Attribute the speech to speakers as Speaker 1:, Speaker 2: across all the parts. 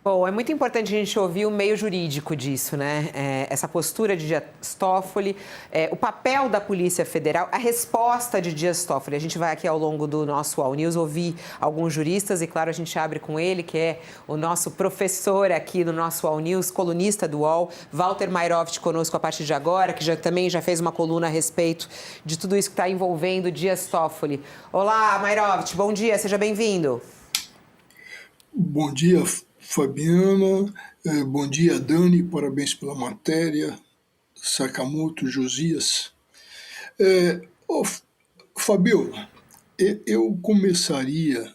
Speaker 1: Bom, é muito importante a gente ouvir o meio jurídico disso, né? Essa postura de Dias Toffoli, o papel da Polícia Federal, a resposta de Dias Toffoli. A gente vai aqui ao longo do nosso All News ouvir alguns juristas e, claro, a gente abre com ele, que é o nosso professor aqui no nosso All News, colunista do UOL, Walter Mairovich, conosco a partir de agora, que também já fez uma coluna a respeito de tudo isso que está envolvendo Dias Toffoli. Olá, Mairovich, bom dia, seja bem-vindo.
Speaker 2: Bom dia, Fabiana. Bom dia, Dani. Parabéns pela matéria. Sakamoto, Josias. Ô, Fabiola, eu começaria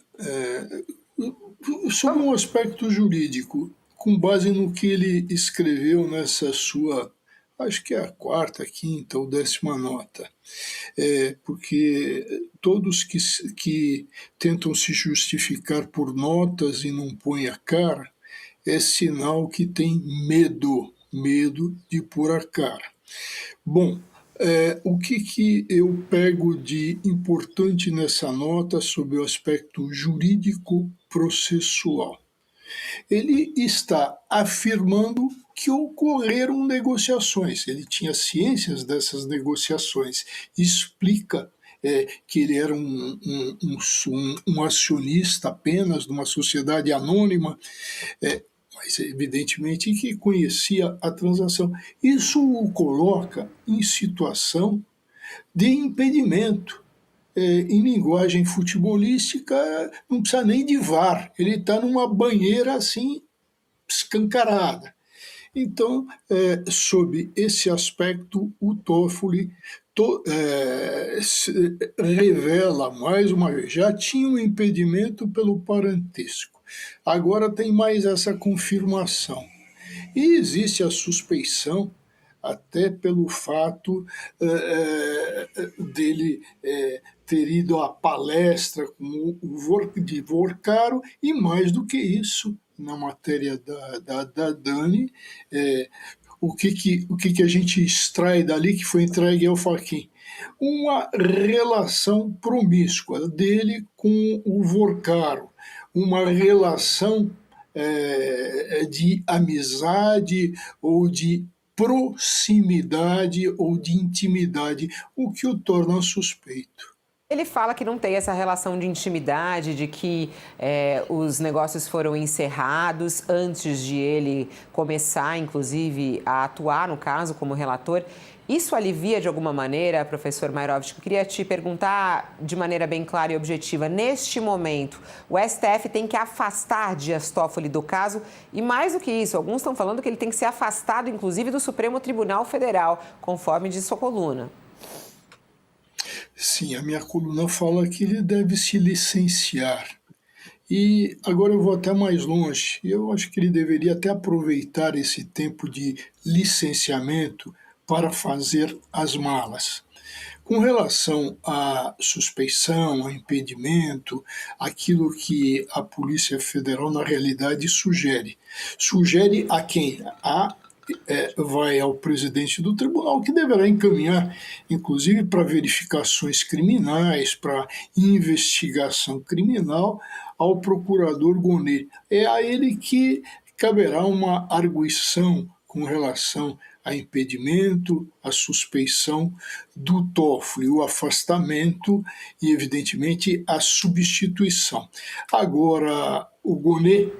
Speaker 2: sobre um aspecto jurídico, com base no que ele escreveu nessa sua, acho que é a quarta, quinta ou 10ª nota. Porque todos que tentam se justificar por notas e não põem a cara, é sinal que tem medo de pôr a cara. Bom, o que eu pego de importante nessa nota sobre o aspecto jurídico processual? Ele está afirmando que ocorreram negociações, ele tinha ciências dessas negociações, explica que ele era um acionista apenas de uma sociedade anônima, mas evidentemente que conhecia a transação. Isso o coloca em situação de impedimento. Em linguagem futebolística, não precisa nem de VAR, ele está numa banheira assim, escancarada. Então, sob esse aspecto, o Toffoli revela mais uma vez, já tinha um impedimento pelo parentesco, agora tem mais essa confirmação. E existe a suspeição, até pelo fato dele ter ido à palestra com de Vorcaro, e mais do que isso, na matéria da Dani, o que a gente extrai dali que foi entregue ao Fachin? Uma relação promíscua dele com o Vorcaro, uma relação de amizade ou de proximidade ou de intimidade, o que o torna suspeito.
Speaker 1: Ele fala que não tem essa relação de intimidade, de que os negócios foram encerrados antes de ele começar, inclusive, a atuar, no caso, como relator. Isso alivia de alguma maneira, professor Mairovich? Eu queria te perguntar de maneira bem clara e objetiva. Neste momento, o STF tem que afastar Dias Toffoli do caso e, mais do que isso, alguns estão falando que ele tem que ser afastado, inclusive, do Supremo Tribunal Federal, conforme diz sua coluna.
Speaker 2: Sim, a minha coluna fala que ele deve se licenciar. E agora eu vou até mais longe. Eu acho que ele deveria até aproveitar esse tempo de licenciamento para fazer as malas. Com relação à suspeição, a impedimento, aquilo que a Polícia Federal, na realidade, sugere. Sugere a quem? Vai ao presidente do tribunal, que deverá encaminhar, inclusive, para verificações criminais, para investigação criminal, ao procurador Gonê. É a ele que caberá uma arguição com relação a impedimento, a suspeição do Toffoli, o afastamento e, evidentemente, a substituição. Agora, o Gonê,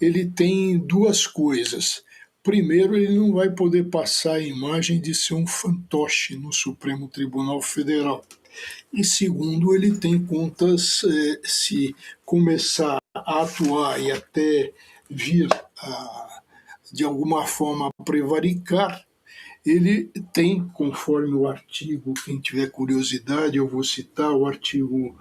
Speaker 2: ele tem duas coisas. Primeiro, ele não vai poder passar a imagem de ser um fantoche no Supremo Tribunal Federal. E segundo, ele tem contas, se começar a atuar e até vir de alguma forma prevaricar, ele tem, conforme o artigo, quem tiver curiosidade, eu vou citar o artigo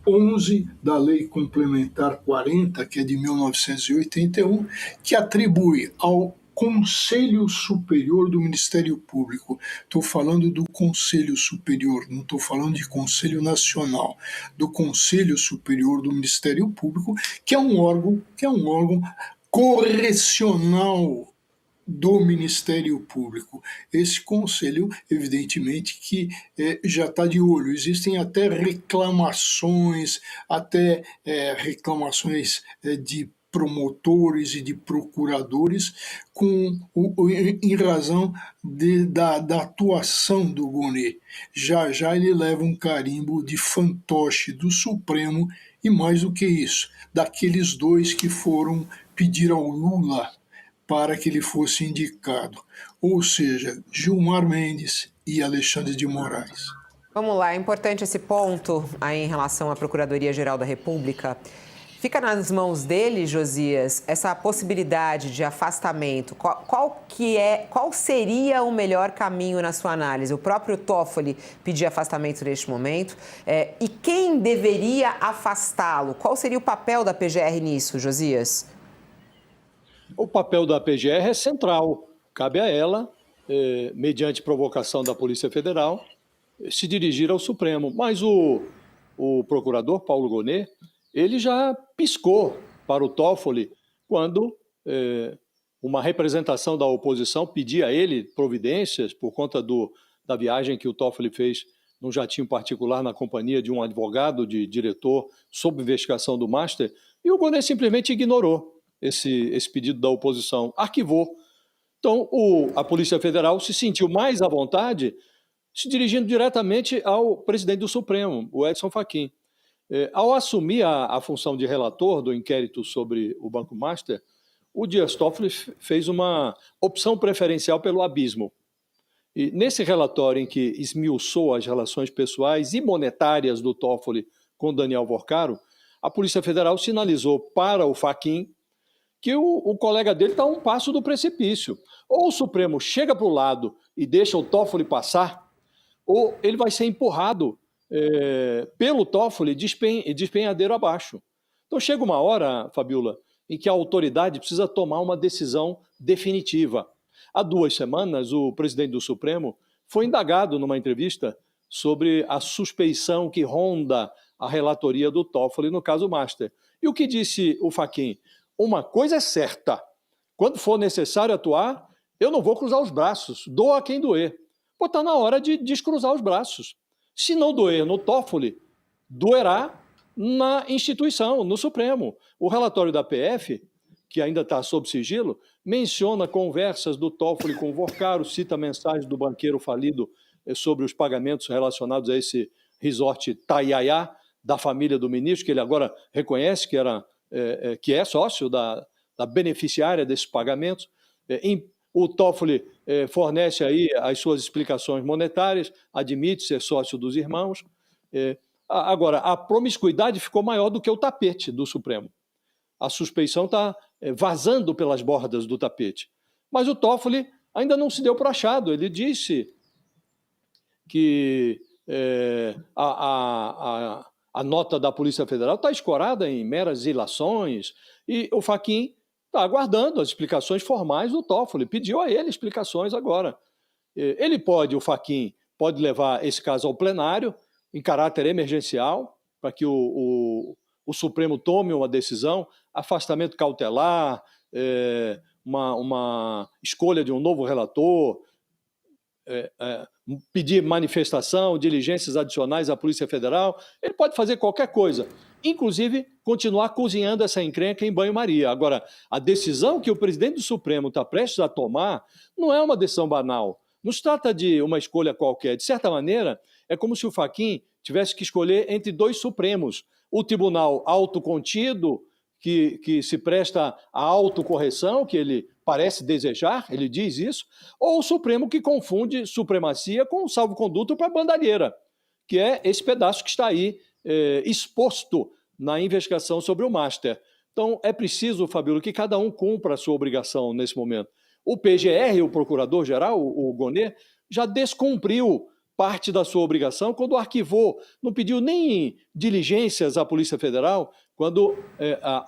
Speaker 2: 11 da Lei Complementar 40, que é de 1981, que atribui ao Conselho Superior do Ministério Público. Estou falando do Conselho Superior, não estou falando de Conselho Nacional, do Conselho Superior do Ministério Público, que é um órgão correcional do Ministério Público. Esse conselho, evidentemente, que já está de olho. Existem até reclamações de promotores e de procuradores em razão da atuação do Gonê. Já já ele leva um carimbo de fantoche do Supremo e, mais do que isso, daqueles dois que foram pedir ao Lula para que ele fosse indicado, ou seja, Gilmar Mendes e Alexandre de Moraes.
Speaker 1: Vamos lá, é importante esse ponto aí em relação à Procuradoria-Geral da República. Fica nas mãos dele, Josias, essa possibilidade de afastamento. Qual seria o melhor caminho na sua análise? O próprio Toffoli pedir afastamento neste momento. E quem deveria afastá-lo? Qual seria o papel da PGR nisso, Josias?
Speaker 3: O papel da PGR é central. Cabe a ela, mediante provocação da Polícia Federal, se dirigir ao Supremo. Mas o procurador Paulo Gonet, ele já piscou para o Toffoli quando uma representação da oposição pedia a ele providências por conta da viagem que o Toffoli fez num jatinho particular na companhia de um advogado de diretor sob investigação do Master, e o Gonet simplesmente ignorou esse pedido da oposição, arquivou. Então, a Polícia Federal se sentiu mais à vontade se dirigindo diretamente ao presidente do Supremo, o Edson Fachin. Ao assumir a função de relator do inquérito sobre o Banco Master, o Dias Toffoli fez uma opção preferencial pelo abismo. E nesse relatório em que esmiuçou as relações pessoais e monetárias do Toffoli com Daniel Vorcaro, a Polícia Federal sinalizou para o Fachin que o colega dele está a um passo do precipício. Ou o Supremo chega para o lado e deixa o Toffoli passar, ou ele vai ser empurrado pelo Toffoli de despenhadeiro abaixo. Então chega uma hora, Fabiola, em que a autoridade precisa tomar uma decisão definitiva. Há 2 semanas, o presidente do Supremo foi indagado numa entrevista sobre a suspeição que ronda a relatoria do Toffoli no caso Master. E o que disse o Fachin? Uma coisa é certa, quando for necessário atuar, eu não vou cruzar os braços, doa quem doer. Pô, está na hora de descruzar os braços. Se não doer no Toffoli, doerá na instituição, no Supremo. O relatório da PF, que ainda está sob sigilo, menciona conversas do Toffoli com o Vorcaro, cita mensagens do banqueiro falido sobre os pagamentos relacionados a esse resort Taiaiá, da família do ministro, que ele agora reconhece que é sócio da beneficiária desses pagamentos. O Toffoli fornece aí as suas explicações monetárias, admite ser sócio dos irmãos. Agora, a promiscuidade ficou maior do que o tapete do Supremo. A suspeição está vazando pelas bordas do tapete. Mas o Toffoli ainda não se deu por achado. Ele disse que a nota da Polícia Federal está escorada em meras ilações e o Fachin está aguardando as explicações formais do Toffoli. Pediu a ele explicações agora. O Fachin pode levar esse caso ao plenário em caráter emergencial para que o Supremo tome uma decisão, afastamento cautelar, uma escolha de um novo relator, pedir manifestação, diligências adicionais à Polícia Federal. Ele pode fazer qualquer coisa, inclusive continuar cozinhando essa encrenca em banho-maria. Agora, a decisão que o presidente do Supremo está prestes a tomar não é uma decisão banal. Não se trata de uma escolha qualquer. De certa maneira, é como se o Fachin tivesse que escolher entre 2 Supremos. O tribunal autocontido, que se presta à autocorreção, que ele parece desejar, ele diz isso, ou o Supremo que confunde supremacia com o salvo-conduto para a bandalheira, que é esse pedaço que está aí exposto na investigação sobre o Master. Então, é preciso, Fabíola, que cada um cumpra a sua obrigação nesse momento. O PGR, o Procurador-Geral, o Gonet, já descumpriu parte da sua obrigação quando arquivou, não pediu nem diligências à Polícia Federal, quando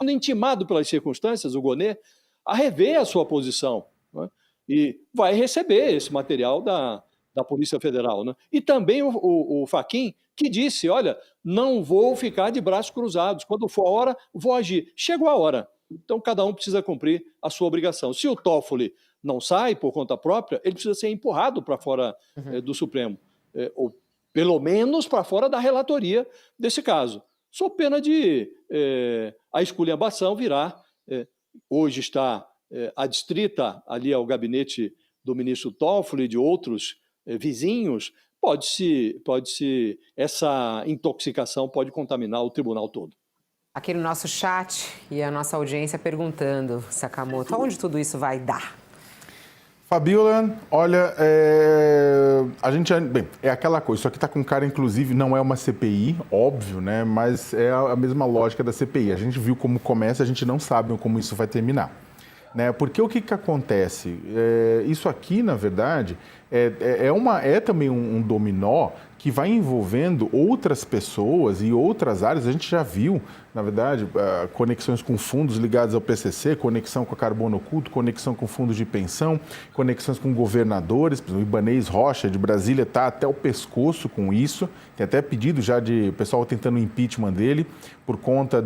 Speaker 3: intimado pelas circunstâncias, o Gonet, a rever a sua posição, né? E vai receber esse material da Polícia Federal, né? E também o Fachin, que disse, olha, não vou ficar de braços cruzados, quando for a hora, vou agir. Chegou a hora, então cada um precisa cumprir a sua obrigação. Se o Toffoli não sai por conta própria, ele precisa ser empurrado para fora do Supremo, ou pelo menos para fora da relatoria desse caso. Sob pena de a esculhambação virar hoje está adstrita ali ao gabinete do ministro Toffoli e de outros vizinhos, essa intoxicação pode contaminar o tribunal todo.
Speaker 1: Aqui no nosso chat e a nossa audiência perguntando, Sakamoto, aonde tudo isso vai dar?
Speaker 4: Fabíola, olha, a gente, bem, é aquela coisa, isso aqui está com cara, inclusive, não é uma CPI, óbvio, né? Mas é a mesma lógica da CPI. A gente viu como começa, a gente não sabe como isso vai terminar. Né? Porque o que acontece? Isso aqui, na verdade, é também um dominó que vai envolvendo outras pessoas e outras áreas. A gente já viu, na verdade, conexões com fundos ligados ao PCC, conexão com a Carbono Oculto, conexão com fundos de pensão, conexões com governadores. O Ibanez Rocha, de Brasília, está até o pescoço com isso. Tem até pedido já de pessoal tentando o impeachment dele por conta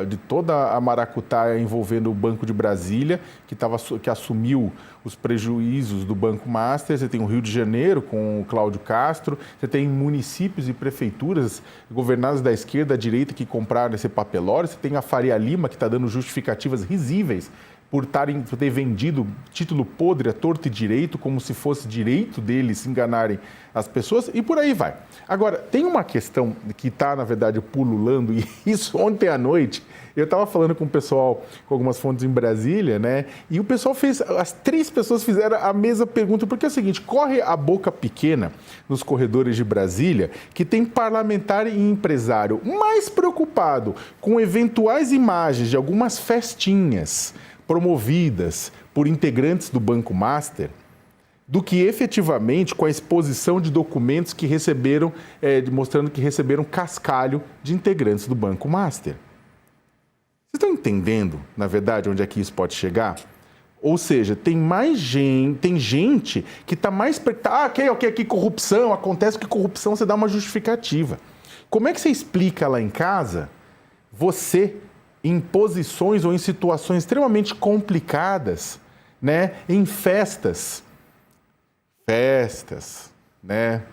Speaker 4: de toda a maracutaia envolvendo o Banco de Brasília, que assumiu os prejuízos do Banco Master. Você tem o Rio de Janeiro com o Cláudio Castro, você tem municípios e prefeituras governadas da esquerda, da direita, que compraram esse papelório, você tem a Faria Lima, que está dando justificativas risíveis por ter vendido título podre a torto e direito, como se fosse direito deles enganarem as pessoas, e por aí vai. Agora, tem uma questão que está, na verdade, pululando, e isso ontem à noite, eu estava falando com o pessoal, com algumas fontes em Brasília, né, e o pessoal as 3 pessoas fizeram a mesma pergunta, porque é o seguinte, corre a boca pequena nos corredores de Brasília, que tem parlamentar e empresário mais preocupado com eventuais imagens de algumas festinhas promovidas por integrantes do Banco Master, do que efetivamente com a exposição de documentos que receberam, mostrando que receberam cascalho de integrantes do Banco Master. Vocês estão entendendo, na verdade, onde é que isso pode chegar? Ou seja, tem gente que está mais... ok, corrupção, acontece que corrupção você dá uma justificativa. Como é que você explica lá em casa, você, em posições ou em situações extremamente complicadas, né, em festas, né,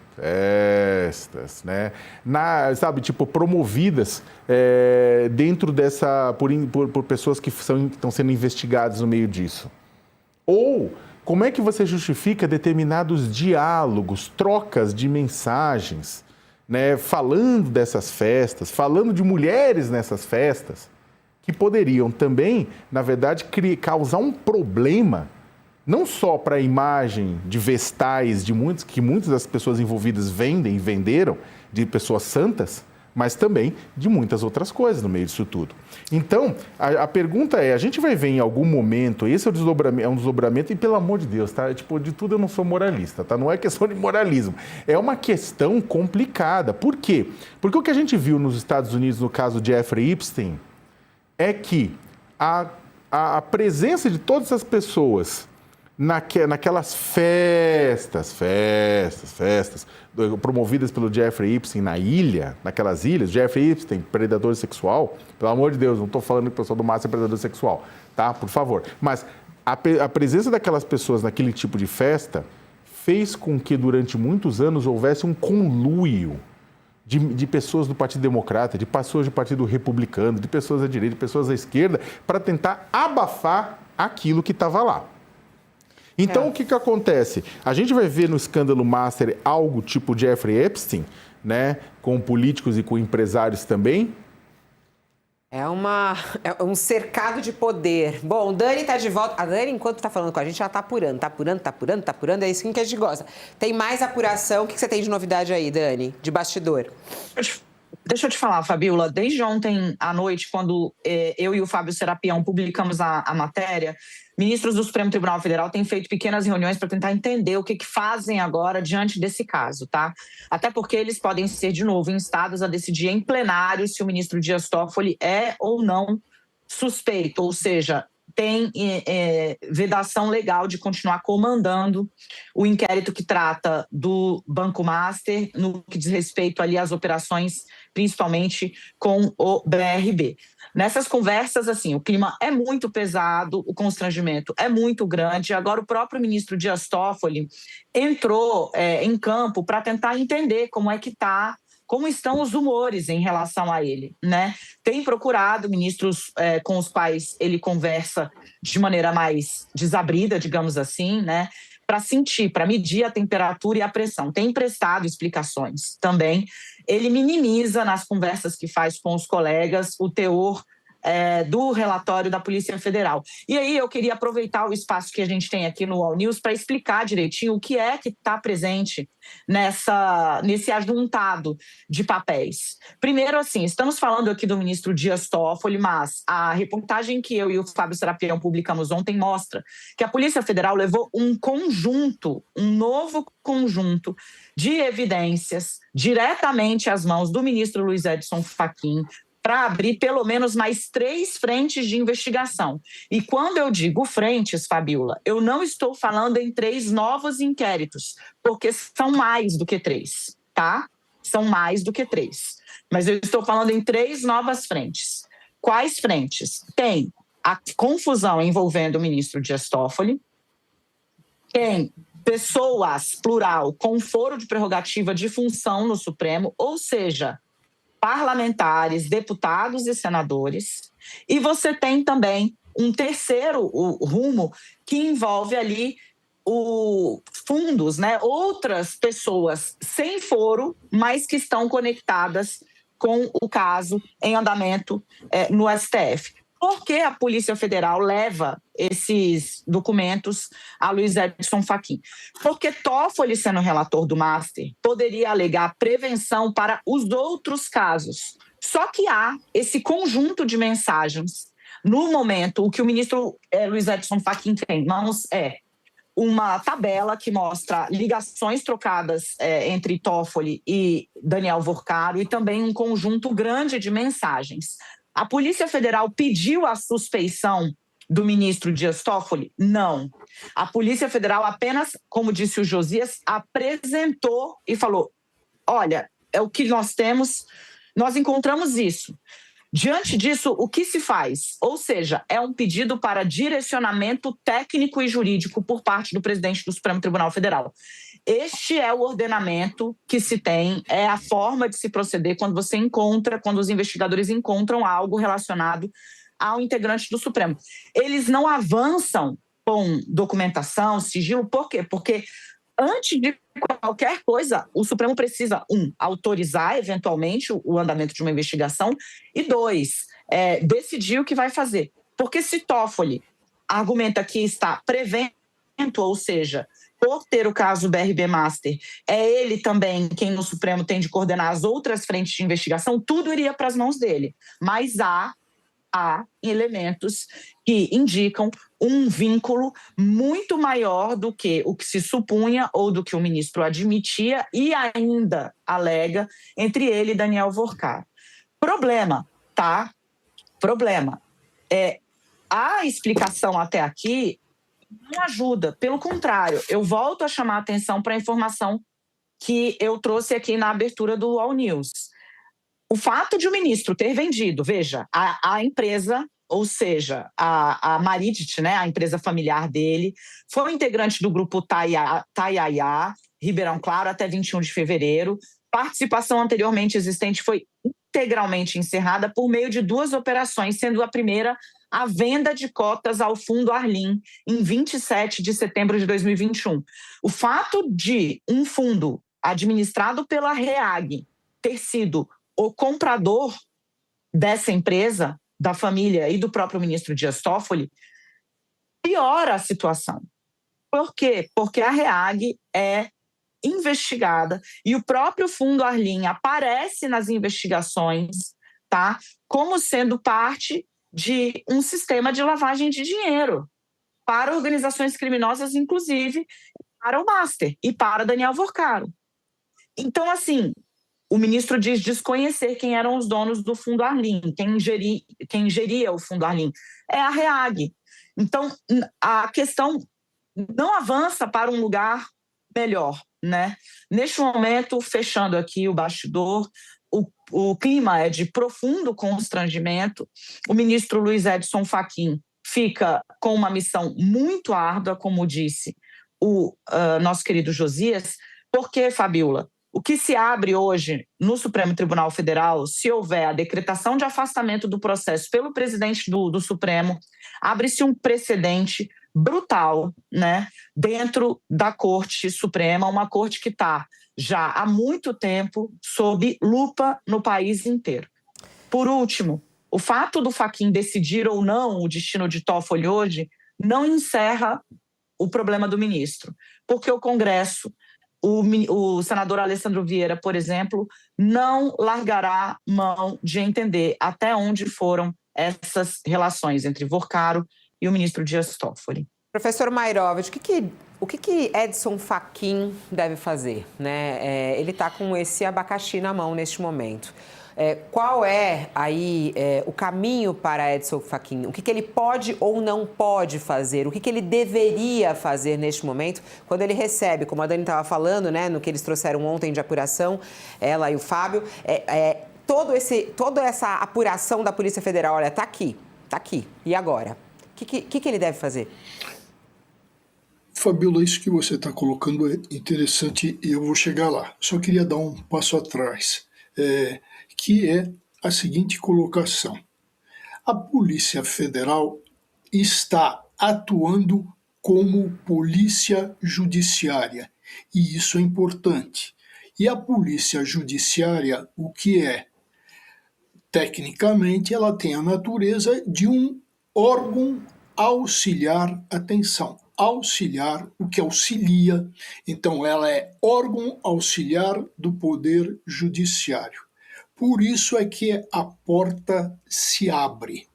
Speaker 4: promovidas dentro por pessoas que estão sendo investigadas no meio disso. Ou como é que você justifica determinados diálogos, trocas de mensagens, né, falando dessas festas, falando de mulheres nessas festas, que poderiam também, na verdade, causar um problema, não só para a imagem de vestais que muitas das pessoas envolvidas vendem e venderam, de pessoas santas, mas também de muitas outras coisas no meio disso tudo. Então, a pergunta é, a gente vai ver em algum momento, esse é um desdobramento, e pelo amor de Deus, tá? De tudo eu não sou moralista, tá? Não é questão de moralismo, é uma questão complicada. Por quê? Porque o que a gente viu nos Estados Unidos, no caso de Jeffrey Epstein, é que a presença de todas as pessoas naquelas festas promovidas pelo Jeffrey Epstein naquelas ilhas, Jeffrey Epstein, predador sexual, pelo amor de Deus, não estou falando que o pessoal do Márcio é predador sexual, tá? Por favor. Mas a presença daquelas pessoas naquele tipo de festa fez com que durante muitos anos houvesse um conluio de pessoas do Partido Democrata, de pessoas do Partido Republicano, de pessoas da direita, de pessoas da esquerda, para tentar abafar aquilo que estava lá. Então, o que acontece? A gente vai ver no escândalo Master algo tipo Jeffrey Epstein, né, com políticos e com empresários também?
Speaker 1: É um cercado de poder. Bom, Dani está de volta. A Dani, enquanto está falando com a gente, ela está apurando. É isso que a gente gosta. Tem mais apuração. O que você tem de novidade aí, Dani, de bastidor?
Speaker 5: Deixa eu te falar, Fabíola. Desde ontem à noite, quando eu e o Fábio Serapião publicamos a matéria, ministros do Supremo Tribunal Federal têm feito pequenas reuniões para tentar entender o que fazem agora diante desse caso, tá? Até porque eles podem ser, de novo, instados a decidir em plenário se o ministro Dias Toffoli é ou não suspeito, ou seja, tem vedação legal de continuar comandando o inquérito que trata do Banco Master no que diz respeito ali às operações, principalmente com o BRB. Nessas conversas, assim, o clima é muito pesado, o constrangimento é muito grande. Agora, o próprio ministro Dias Toffoli entrou em campo para tentar entender como é que está como estão os humores em relação a ele, né? Tem procurado ministros com os quais ele conversa de maneira mais desabrida, digamos assim, né? Para sentir, para medir a temperatura e a pressão. Tem prestado explicações também. Ele minimiza nas conversas que faz com os colegas o teor do relatório da Polícia Federal. E aí eu queria aproveitar o espaço que a gente tem aqui no All News para explicar direitinho o que é que está presente nesse ajuntado de papéis. Primeiro, assim, estamos falando aqui do ministro Dias Toffoli, mas a reportagem que eu e o Fábio Serapião publicamos ontem mostra que a Polícia Federal levou um novo conjunto de evidências diretamente às mãos do ministro Luiz Edson Fachin, para abrir pelo menos mais 3 frentes de investigação. E quando eu digo frentes, Fabiola, eu não estou falando em 3 novos inquéritos, porque são mais do que 3, tá? São mais do que 3. Mas eu estou falando em 3 novas frentes. Quais frentes? Tem a confusão envolvendo o ministro Dias Toffoli, tem pessoas, plural, com foro de prerrogativa de função no Supremo, ou seja, parlamentares, deputados e senadores, e você tem também um terceiro rumo que envolve ali fundos, né? Outras pessoas sem foro, mas que estão conectadas com o caso em andamento no STF. Por que a Polícia Federal leva esses documentos a Luiz Edson Fachin? Porque Toffoli, sendo relator do Master, poderia alegar prevenção para os outros casos. Só que há esse conjunto de mensagens. No momento, o que o ministro Luiz Edson Fachin tem em mãos é uma tabela que mostra ligações trocadas entre Toffoli e Daniel Vorcaro e também um conjunto grande de mensagens. A Polícia Federal pediu a suspeição do ministro Dias Toffoli? Não. A Polícia Federal apenas, como disse o Josias, apresentou e falou: olha, é o que nós temos, nós encontramos isso. Diante disso, o que se faz? Ou seja, é um pedido para direcionamento técnico e jurídico por parte do presidente do Supremo Tribunal Federal. Este é o ordenamento que se tem, é a forma de se proceder quando os investigadores encontram algo relacionado ao integrante do Supremo. Eles não avançam com documentação, sigilo, por quê? Porque antes de qualquer coisa, o Supremo precisa, autorizar eventualmente o andamento de uma investigação e 2, decidir o que vai fazer. Porque se Toffoli argumenta que está prevento, ou seja, por ter o caso BRB Master, é ele também quem no Supremo tem de coordenar as outras frentes de investigação, tudo iria para as mãos dele. Mas há elementos que indicam um vínculo muito maior do que o que se supunha ou do que o ministro admitia e ainda alega entre ele e Daniel Vorcaro. Problema, tá? Problema. A explicação até aqui não ajuda, pelo contrário, eu volto a chamar a atenção para a informação que eu trouxe aqui na abertura do All News. O fato de o ministro ter vendido, veja, a empresa, ou seja, a Maridit, né, a empresa familiar dele, foi integrante do grupo Taiaiá, Ribeirão Claro, até 21 de fevereiro. Participação anteriormente existente foi integralmente encerrada por meio de 2 operações, sendo a primeira a venda de cotas ao Fundo Arlim, em 27 de setembro de 2021. O fato de um fundo administrado pela REAG ter sido o comprador dessa empresa, da família e do próprio ministro Dias Toffoli, piora a situação. Por quê? Porque a REAG é investigada e o próprio Fundo Arlim aparece nas investigações, tá? Como sendo parte de um sistema de lavagem de dinheiro para organizações criminosas, inclusive para o Master e para Daniel Vorcaro. Então, assim, o ministro diz desconhecer quem eram os donos do Fundo Arlim, quem geria o Fundo Arlim. É a REAG. Então, a questão não avança para um lugar melhor, né? Neste momento, fechando aqui o bastidor, o clima é de profundo constrangimento. O ministro Luiz Edson Fachin fica com uma missão muito árdua, como disse o nosso querido Josias, porque, Fabiola, O que se abre hoje no Supremo Tribunal Federal, se houver a decretação de afastamento do processo pelo presidente do Supremo, abre-se um precedente brutal, né, dentro da Corte Suprema, uma corte que está já há muito tempo sob lupa no país inteiro. Por último, o fato do Fachin decidir ou não o destino de Toffoli hoje não encerra o problema do ministro, porque o Congresso, o senador Alessandro Vieira, por exemplo, não largará mão de entender até onde foram essas relações entre Vorcaro e o ministro Dias Toffoli.
Speaker 1: Professor Mairovich, o que Edson Fachin deve fazer, né? Ele está com esse abacaxi na mão neste momento. Qual é aí o caminho para Edson Fachin? O que ele pode ou não pode fazer? O que ele deveria fazer neste momento, quando ele recebe, como a Dani estava falando, né, no que eles trouxeram ontem de apuração, ela e o Fábio, toda essa apuração da Polícia Federal, olha, está aqui. E agora? O que ele deve fazer?
Speaker 2: Fabíola, isso que você está colocando é interessante e eu vou chegar lá. Só queria dar um passo atrás, que é a seguinte colocação. A Polícia Federal está atuando como polícia judiciária, e isso é importante. E a Polícia Judiciária, o que é? Tecnicamente, ela tem a natureza de um órgão auxiliar, atenção, auxiliar, o que auxilia, então ela é órgão auxiliar do Poder Judiciário. Por isso é que a porta se abre.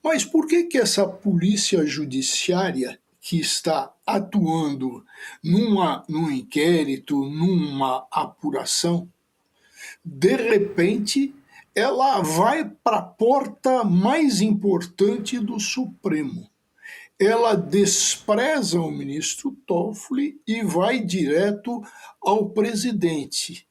Speaker 2: Mas por que essa Polícia Judiciária, que está atuando num inquérito, numa apuração, de repente ela vai para a porta mais importante do Supremo? Ela despreza o ministro Toffoli e vai direto ao presidente.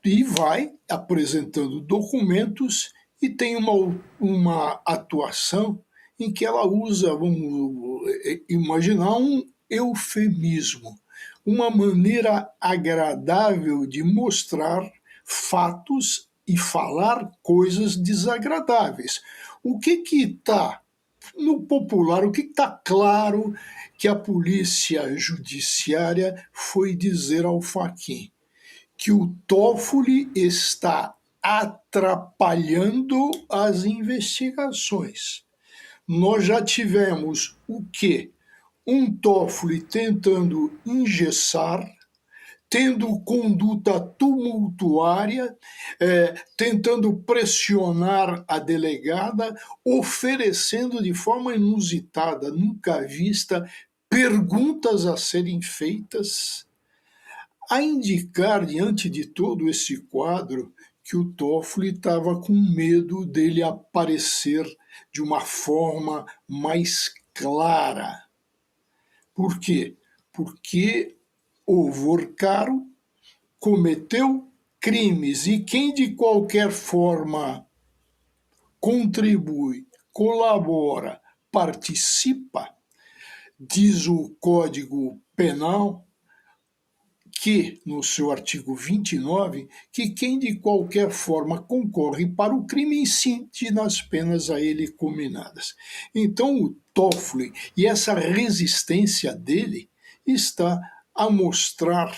Speaker 2: E vai apresentando documentos e tem uma atuação em que ela usa, vamos imaginar, um eufemismo, uma maneira agradável de mostrar fatos e falar coisas desagradáveis. O que está no popular, o que está claro que a Polícia Judiciária foi dizer ao Fachin? Que o Toffoli está atrapalhando as investigações. Nós já tivemos o quê? Um Toffoli tentando engessar, tendo conduta tumultuária, tentando pressionar a delegada, oferecendo de forma inusitada, nunca vista, perguntas a serem feitas, a indicar, diante de todo esse quadro, que o Toffoli estava com medo dele aparecer de uma forma mais clara. Por quê? Porque o Vorcaro cometeu crimes e quem de qualquer forma contribui, colabora, participa, diz o Código Penal, que, no seu artigo 29, que quem de qualquer forma concorre para o crime incide nas penas a ele cominadas. Então, o Toffoli e essa resistência dele está a mostrar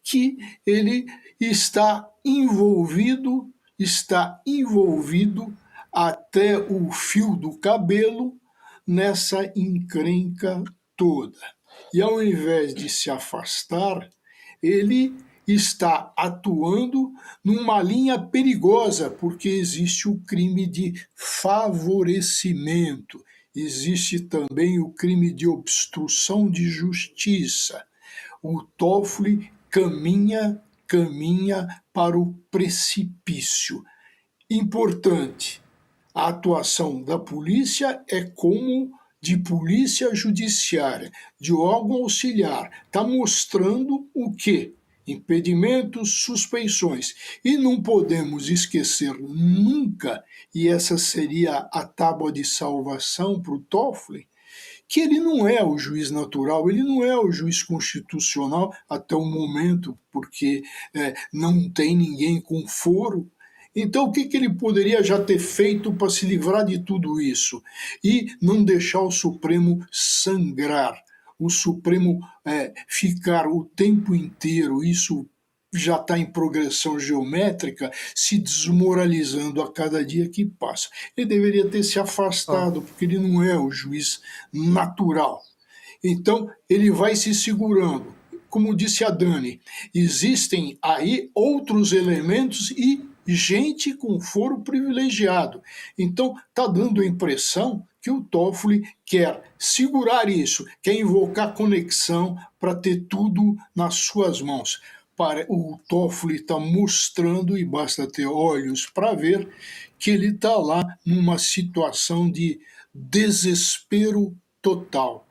Speaker 2: que ele está envolvido até o fio do cabelo nessa encrenca toda. E ao invés de se afastar, ele está atuando numa linha perigosa, porque existe o crime de favorecimento, existe também o crime de obstrução de justiça. O Toffoli caminha para o precipício. Importante, a atuação da polícia é como de polícia judiciária, de órgão auxiliar, está mostrando o quê? Impedimentos, suspeições. E não podemos esquecer nunca, e essa seria a tábua de salvação para o Toffoli, que ele não é o juiz natural, ele não é o juiz constitucional até o momento, porque não tem ninguém com foro. Então, o que ele poderia já ter feito para se livrar de tudo isso? E não deixar o Supremo sangrar, o Supremo ficar o tempo inteiro, isso já está em progressão geométrica, se desmoralizando a cada dia que passa. Ele deveria ter se afastado, porque ele não é o juiz natural. Então, ele vai se segurando. Como disse a Dani, existem aí outros elementos e gente com foro privilegiado. Então, está dando a impressão que o Toffoli quer segurar isso, quer invocar conexão para ter tudo nas suas mãos. O Toffoli está mostrando, e basta ter olhos para ver, que ele está lá numa situação de desespero total.